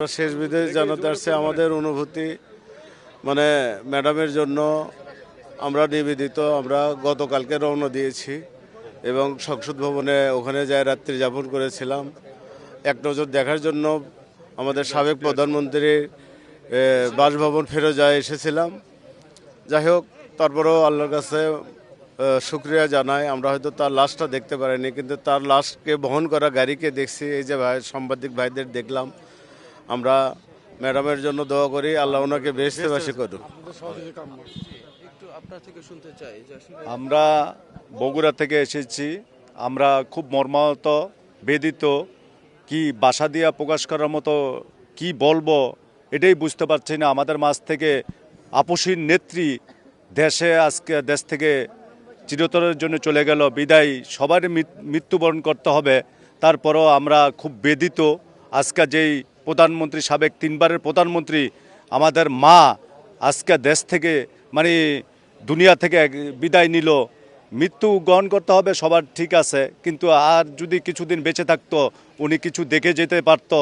শেষ বিদায় জানাতে আসছে আমাদের অনুভূতি মানে ম্যাডামের জন্য আমরা নিবেদিত। আমরা গতকালকে রওনা দিয়েছি এবং সংসদ ভবনে ওখানে যায় রাত্রি যাপন করেছিলাম এক নজর দেখার জন্য। আমাদের সাবেক প্রধানমন্ত্রীর বাসভবন ফেরোজায় এসেছিলাম। যাই হোক, তারপরেও আল্লাহর কাছে শুক্রিয়া জানাই। আমরা হয়তো তার লাশটা দেখতে পারিনি, কিন্তু তার লাশকে বহন করা গাড়িকে দেখছি। এই যে সাংবাদিক ভাইদের দেখলাম। আমরা ম্যাডামের জন্য দোয়া করি, আল্লাহ ওনাকে বেহেশতেবাসী করুন। আমরা বগুড়া থেকে এসেছি। আমরা খুব মর্মাহত, বেদিত, কি ভাষা দিয়া প্রকাশ করার মতো কি বলবো এটাই বুঝতে পারছি না। আমাদের মাঝ থেকে আপসীর নেত্রী দেশ থেকে চিরতরের জন্য চলে গেল, বিদায় সবার মৃত্যুবরণ করতে হবে। তারপরও আমরা খুব বেদিত। আজকে যেই প্রধানমন্ত্রী, সাবেক 3বারের প্রধানমন্ত্রী, আমাদের মা আজকে দেশ থেকে মানে দুনিয়া থেকে বিদায় নিল। মৃত্যু গ্রহণ করতে হবে সবার, ঠিক আছে, কিন্তু আর যদি কিছুদিন বেঁচে থাকতো উনি কিছু দেখে যেতে পারত।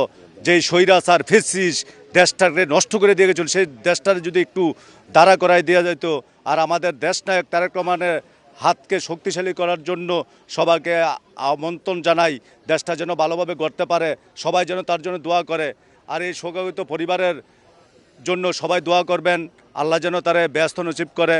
যেই স্বৈরাচার ফেসিস দেশটাকে নষ্ট করে দিয়ে গেছিল, সেই দেশটার যদি একটু দাঁড়া করাই দেওয়া যেত। আর আমাদের দেশনায়ক তারেক রহমানের হাতকে শক্তিশালী করার জন্য সবাইকে আমন্ত্রণ জানাই, দেশটা যেন ভালোভাবে গড়তে পারে, সবাই যেন তার জন্য দোয়া করে। আর এই শোকাহত পরিবারের জন্য সবাই দোয়া করবেন, আল্লাহ যেন তারে ব্যস্ত নসিব করে।